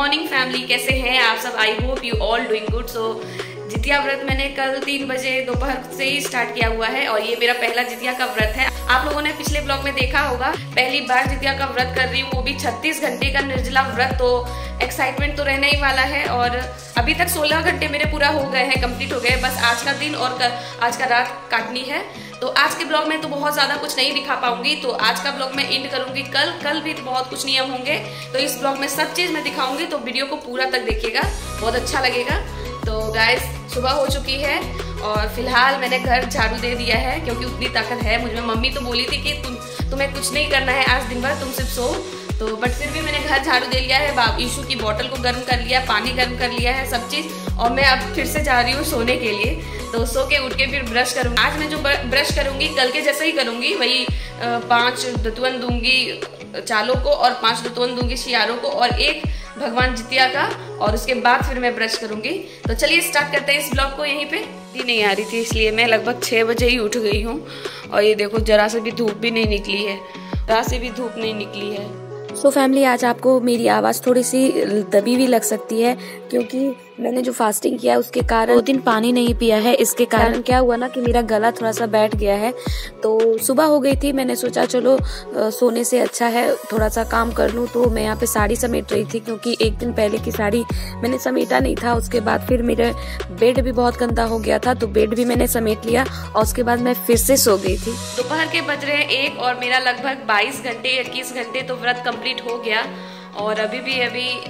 Morning family, कैसे हैं आप सब? I hope you all doing good. So Jitiya व्रत मैंने कल 3 बजे दोपहर से ही स्टार्ट किया हुआ है और ये मेरा पहला जितिया का व्रत है। आप लोगों ने पिछले ब्लॉग में देखा होगा, पहली बार जितिया का व्रत कर रही हूँ, वो भी 36 घंटे का निर्जला व्रत। तो एक्साइटमेंट तो रहने ही वाला है और अभी तक 16 घंटे मेरे पूरा हो गए हैं, कंप्लीट हो गए। बस आज का दिन और आज का रात काटनी है। तो आज के ब्लॉग में तो बहुत ज़्यादा कुछ नहीं दिखा पाऊंगी, तो आज का ब्लॉग मैं एंड करूंगी। कल भी बहुत कुछ नियम होंगे, तो इस ब्लॉग में सब चीज़ मैं दिखाऊंगी, तो वीडियो को पूरा तक देखिएगा, बहुत अच्छा लगेगा। तो गाइस, सुबह हो चुकी है और फिलहाल मैंने घर झाड़ू दे दिया है क्योंकि उतनी ताकत है मुझ में। मम्मी तो बोली थी कि तुम्हें कुछ नहीं करना है आज दिन भर, तुम सिर्फ सो। तो बट फिर भी मैंने घर झाड़ू दे लिया है, ईशू की बोतल को गर्म कर लिया, पानी गर्म कर लिया है, सब चीज़। और मैं अब फिर से जा रही हूँ सोने के लिए। तो सो के उठ के फिर ब्रश करूँगी। आज मैं जो ब्रश करूँगी कल के जैसा ही करूँगी, वही 5 दतवन दूंगी चालों को और 5 दतवन दूंगी शियारों को और 1 भगवान जितिया का, और उसके बाद फिर मैं ब्रश करूँगी। तो चलिए स्टार्ट करते हैं इस ब्लॉग को। यहीं पे नींद नहीं आ रही थी, इसलिए मैं लगभग 6 बजे ही उठ गई हूँ। और ये देखो, जरा से भी धूप भी नहीं निकली है, जरा से भी धूप नहीं निकली है। सो फैमिली, आज आपको मेरी आवाज़ थोड़ी सी दबी भी लग सकती है क्योंकि मैंने जो फास्टिंग किया उसके कारण 2 दिन पानी नहीं पिया है। इसके कारण क्या हुआ ना कि मेरा गला थोड़ा सा बैठ गया है। तो सुबह हो गई थी, मैंने सोचा चलो सोने से अच्छा है थोड़ा सा काम कर लूँ। तो मैं यहाँ पे साड़ी समेट रही थी क्योंकि एक दिन पहले की साड़ी मैंने समेटा नहीं था। उसके बाद फिर मेरा बेड भी बहुत गंदा हो गया था, तो बेड भी मैंने समेट लिया और उसके बाद मैं फिर से सो गई थी। दोपहर के बज रहे हैं 1 और मेरा लगभग 22 घंटे 21 घंटे तो व्रत कंप्लीट हो गया और अभी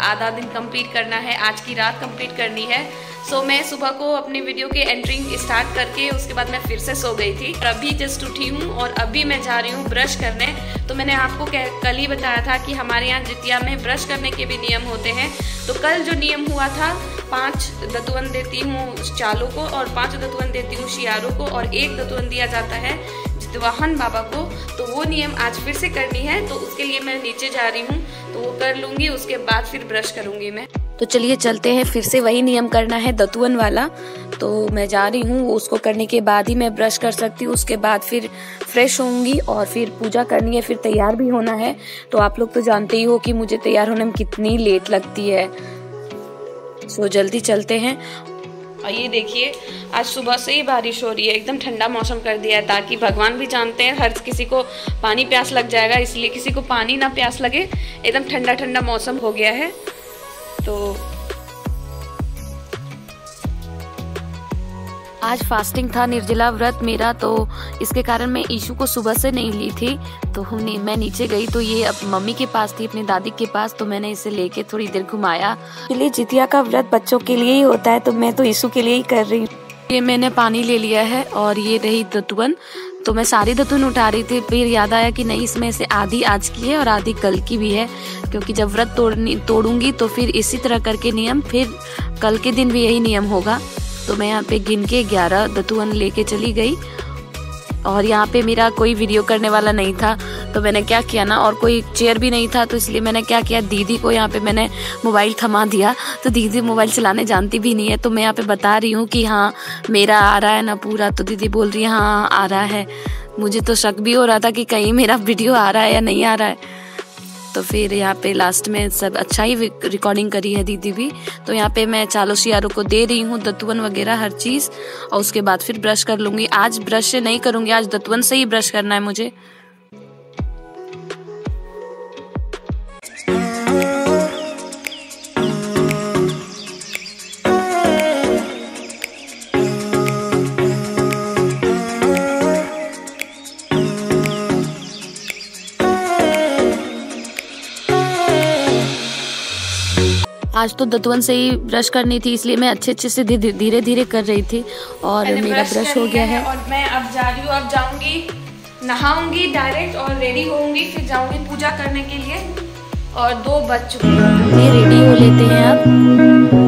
आधा दिन कंप्लीट करना है, आज की रात कंप्लीट करनी है। सो मैं सुबह को अपनी वीडियो के एंट्रिंग स्टार्ट करके उसके बाद मैं फिर से सो गई थी और अभी जस्ट उठी हूँ और अभी मैं जा रही हूँ ब्रश करने। तो मैंने आपको कल ही बताया था कि हमारे यहाँ जितिया में ब्रश करने के भी नियम होते हैं। तो कल जो नियम हुआ था, 5 दतवन देती हूँ चालों को और 5 दतवन देती हूँ शियारों को और 1 दतवन दिया जाता है जितवाहन बाबा को। तो वो नियम आज फिर से करनी है, तो उसके लिए मैं नीचे जा रही हूँ, तो वो कर लूंगी, उसके बाद फिर ब्रश करूंगी मैं। तो चलिए चलते हैं, फिर से वही नियम करना है दतुअन वाला। तो मैं जा रही हूँ, उसको करने के बाद ही मैं ब्रश कर सकती हूँ। उसके बाद फिर फ्रेश होंगी और फिर पूजा करनी है, फिर तैयार भी होना है। तो आप लोग तो जानते ही हो कि मुझे तैयार होने में कितनी लेट लगती है। सो जल्दी चलते हैं। और ये देखिए, आज सुबह से ही बारिश हो रही है, एकदम ठंडा मौसम कर दिया है, ताकि भगवान भी जानते हैं हर किसी को पानी प्यास लग जाएगा, इसलिए किसी को पानी ना प्यास लगे, एकदम ठंडा ठंडा मौसम हो गया है। तो आज फास्टिंग था, निर्जला व्रत मेरा, तो इसके कारण मैं ईशू को सुबह से नहीं ली थी। तो मैं नीचे गई तो ये अब मम्मी के पास थी, अपनी दादी के पास। तो मैंने इसे लेके थोड़ी देर घुमाया। इसलिए जितिया का व्रत बच्चों के लिए ही होता है, तो मैं तो ईशू के लिए ही कर रही हूँ। ये मैंने पानी ले लिया है और ये रही दतुवन। तो मैं सारी दतुवन उठा रही थी, फिर याद आया कि नहीं, इसमें से आधी आज की है और आधी कल की भी है, क्योंकि जब व्रत तोड़ूंगी तो फिर इसी तरह करके नियम, फिर कल के दिन भी यही नियम होगा। तो मैं यहाँ पे गिन के 11 दतुवन लेके चली गई और यहाँ पे मेरा कोई वीडियो करने वाला नहीं था। तो मैंने क्या किया ना, और कोई चेयर भी नहीं था, तो इसलिए मैंने क्या किया, दीदी को यहाँ पे मैंने मोबाइल थमा दिया। तो दीदी मोबाइल चलाने जानती भी नहीं है, तो मैं यहाँ पे बता रही हूँ कि हाँ मेरा आ रहा है ना पूरा। तो दीदी बोल रही है हाँ आ रहा है। मुझे तो शक भी हो रहा था कि कहीं मेरा वीडियो आ रहा है या नहीं आ रहा है। तो फिर यहाँ पे लास्ट में सब अच्छा ही रिकॉर्डिंग करी है दीदी भी। तो यहाँ पे मैं चालो शियारों को दे रही हूँ दतुवन वगैरह हर चीज़, और उसके बाद फिर ब्रश कर लूँगी। आज ब्रश से नहीं करूँगी, आज दतुवन से ही ब्रश करना है मुझे। आज तो दतुवन से ही ब्रश करनी थी, इसलिए मैं अच्छे से धीरे धीरे कर रही थी और मेरा ब्रश हो गया है। और मैं अब जा रही हूँ, अब जाऊंगी, नहाऊंगी डायरेक्ट और रेडी होऊंगी, फिर जाऊंगी पूजा करने के लिए। और 2 बज चुके हैं, ये रेडी हो लेते हैं अब।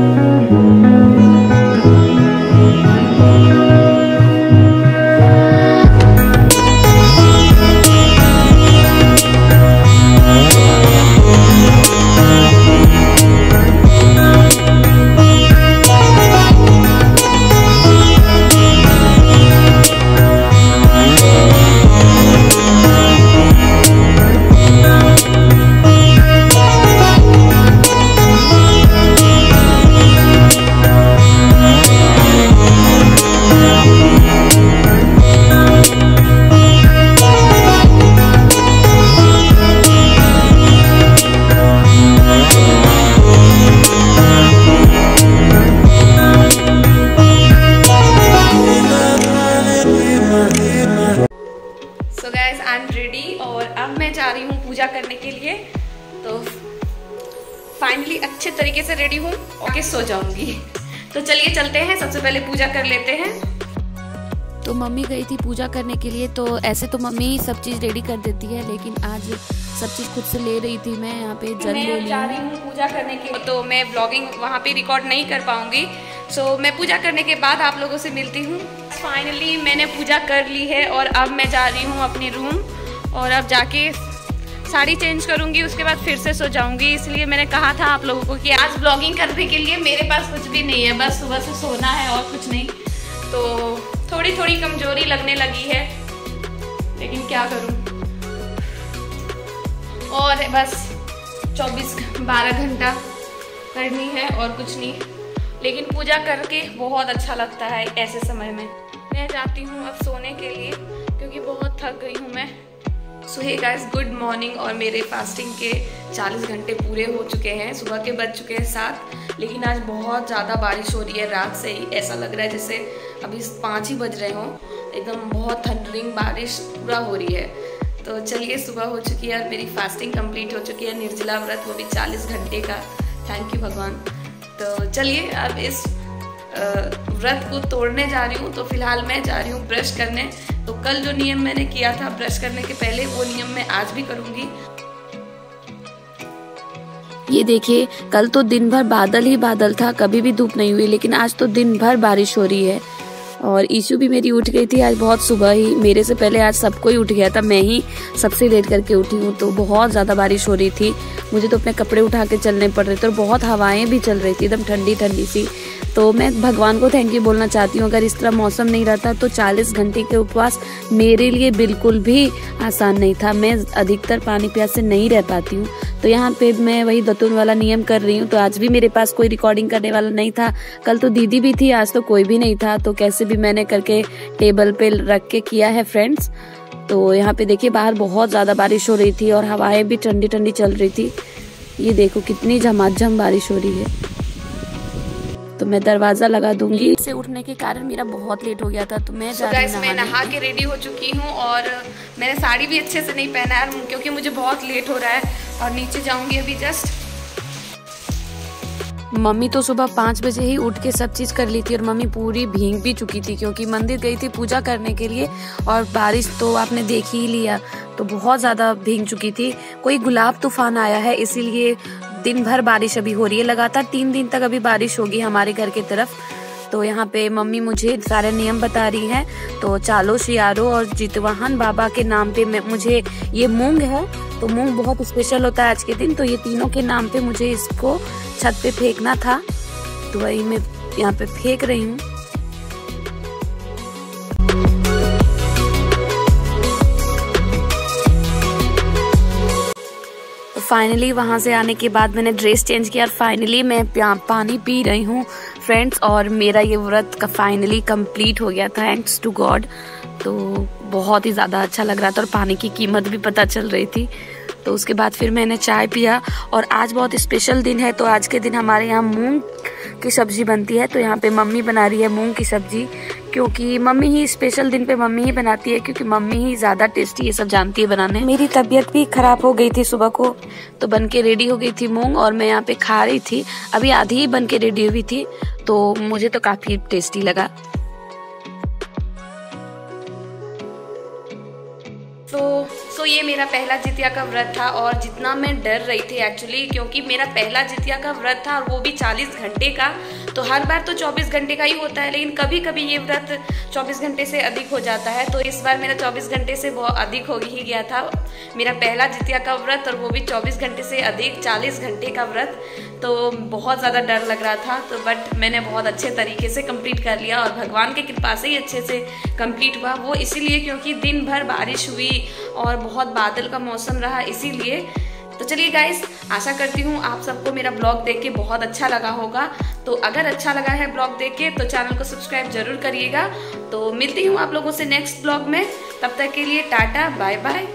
फाइनली अच्छे तरीके से रेडी हूँ और सो जाऊंगी। तो चलिए चलते हैं, सबसे पहले पूजा कर लेते हैं। तो मम्मी गई थी पूजा करने के लिए, तो ऐसे तो मम्मी ही सब चीज़ रेडी कर देती है, लेकिन आज सब चीज़ खुद से ले रही थी। मैं यहाँ पे जल ले जा रही हूँ पूजा करने के लिए, तो मैं ब्लॉगिंग वहाँ पे रिकॉर्ड नहीं कर पाऊंगी। सो मैं पूजा करने के बाद आप लोगों से मिलती हूँ। फाइनली मैंने पूजा कर ली है और अब मैं जा रही हूँ अपने रूम, और अब जाके साड़ी चेंज करूँगी, उसके बाद फिर से सो जाऊँगी। इसलिए मैंने कहा था आप लोगों को कि आज ब्लॉगिंग करने के लिए मेरे पास कुछ भी नहीं है, बस सुबह से सोना है और कुछ नहीं। तो थोड़ी थोड़ी कमजोरी लगने लगी है, लेकिन क्या करूँ, और बस 12 घंटा करनी है और कुछ नहीं। लेकिन पूजा करके बहुत अच्छा लगता है ऐसे समय में। मैं जाती हूँ अब सोने के लिए, क्योंकि बहुत थक गई हूँ मैं। सो हे गाइस, गुड मॉर्निंग। और मेरे फास्टिंग के 40 घंटे पूरे हो चुके हैं। सुबह के बज चुके हैं 7, लेकिन आज बहुत ज़्यादा बारिश हो रही है। रात से ही ऐसा लग रहा है जैसे अभी 5 ही बज रहे हों, एकदम बहुत थंडरिंग बारिश पूरा हो रही है। तो चलिए, सुबह हो चुकी है और मेरी फास्टिंग कंप्लीट हो चुकी है। निर्जला व्रत, वो भी 40 घंटे का। थैंक यू भगवान। तो चलिए अब इस व्रत को तोड़ने जा रही हूँ। तो फिलहाल मैं जा रही हूँ ब्रश करने। तो कल जो नियम मैंने किया था ब्रश करने के पहले, वो नियम मैं आज भी करूँगी। ये देखिए, कल तो दिन भर बादल ही बादल था, कभी भी धूप नहीं हुई, लेकिन आज तो दिन भर बारिश हो रही है। और ईशू भी मेरी उठ गई थी आज बहुत सुबह ही, मेरे से पहले आज सबको ही उठ गया था, मैं ही सबसे लेट करके उठी हूँ। तो बहुत ज़्यादा बारिश हो रही थी, मुझे तो अपने कपड़े उठा के चलने पड़ रहे थे, और बहुत हवाएं भी चल रही थी, एकदम ठंडी ठंडी सी। तो मैं भगवान को थैंक यू बोलना चाहती हूँ। अगर इस तरह मौसम नहीं रहता तो 40 घंटे के उपवास मेरे लिए बिल्कुल भी आसान नहीं था। मैं अधिकतर पानी प्यास से नहीं रह पाती हूँ। तो यहाँ पे मैं वही दतून वाला नियम कर रही हूँ। तो आज भी मेरे पास कोई रिकॉर्डिंग करने वाला नहीं था। कल तो दीदी भी थी, आज तो कोई भी नहीं था। तो कैसे भी मैंने करके टेबल पे रख के किया है फ्रेंड्स। तो यहाँ पे देखिए, बाहर बहुत ज़्यादा बारिश हो रही थी और हवाएं भी ठंडी ठंडी चल रही थी। ये देखो कितनी झमाझम बारिश हो रही है। तो मैं दरवाजा लगा दूंगी। से उठने के कारण मेरा बहुत लेट हो गया था, तो मैं मैं नहा के रेडी हो चुकी हूँ, और मैंने साड़ी भी अच्छे से नहीं पहना है क्योंकि मुझे बहुत लेट हो रहा है। और नीचे जाऊंगी अभी जस्ट। मम्मी तो सुबह 5 बजे ही उठ के सब चीज़ कर ली थी, और मम्मी पूरी भीग भी चुकी थी क्योंकि मंदिर गई थी पूजा करने के लिए। और बारिश तो आपने देख ही लिया, तो बहुत ज़्यादा भीग चुकी थी। कोई गुलाब तूफान आया है, इसीलिए दिन भर बारिश अभी हो रही है। लगातार 3 दिन तक अभी बारिश होगी हमारे घर की तरफ। तो यहाँ पे मम्मी मुझे सारे नियम बता रही है। तो चालो शियारो और जितवाहन बाबा के नाम पे मुझे ये मूंग है, तो मूंग बहुत स्पेशल होता है आज के दिन। तो ये तीनों के नाम पे मुझे इसको छत पे फेंकना था, तो वही मैं यहाँ पे फेंक रही हूँ। फाइनली वहाँ से आने के बाद मैंने ड्रेस चेंज किया, और फाइनली मैं पानी पी रही हूँ फ्रेंड्स। और मेरा ये व्रत का फाइनली कंप्लीट हो गया, थैंक्स टू गॉड। तो बहुत ही ज़्यादा अच्छा लग रहा था, और पानी की कीमत भी पता चल रही थी। तो उसके बाद फिर मैंने चाय पिया, और आज बहुत स्पेशल दिन है। तो आज के दिन हमारे यहाँ मूंग की सब्ज़ी बनती है। तो यहाँ पे मम्मी बना रही है मूंग की सब्ज़ी, क्योंकि मम्मी ही स्पेशल दिन पे मम्मी ही बनाती है, क्योंकि मम्मी ही ज़्यादा टेस्टी ये सब जानती है बनाने। मेरी तबीयत भी ख़राब हो गई थी सुबह को, तो बन के रेडी हो गई थी मूंग, और मैं यहाँ पे खा रही थी। अभी आधी ही बन के रेडी हुई थी, तो मुझे तो काफ़ी टेस्टी लगा। तो ये मेरा पहला जितिया का व्रत था, और जितना मैं डर रही थी एक्चुअली, क्योंकि मेरा पहला जितिया का व्रत था और वो भी 40 घंटे का। तो हर बार तो 24 घंटे का ही होता है, लेकिन कभी कभी ये व्रत 24 घंटे से अधिक हो जाता है। तो इस बार मेरा 24 घंटे से बहुत अधिक हो ही गया था मेरा पहला जितिया का व्रत, और वो भी 24 घंटे से अधिक 40 घंटे का व्रत। तो बहुत ज़्यादा डर लग रहा था, तो बट मैंने बहुत अच्छे तरीके से कंप्लीट कर लिया, और भगवान की कृपा से ही अच्छे से कंप्लीट हुआ। वो इसीलिए क्योंकि दिन भर बारिश हुई और बहुत बादल का मौसम रहा, इसीलिए। तो चलिए गाइस, आशा करती हूँ आप सबको मेरा ब्लॉग देख के बहुत अच्छा लगा होगा। तो अगर अच्छा लगा है ब्लॉग देख के, तो चैनल को सब्सक्राइब जरूर करिएगा। तो मिलती हूँ आप लोगों से नेक्स्ट ब्लॉग में, तब तक के लिए टाटा बाय बाय।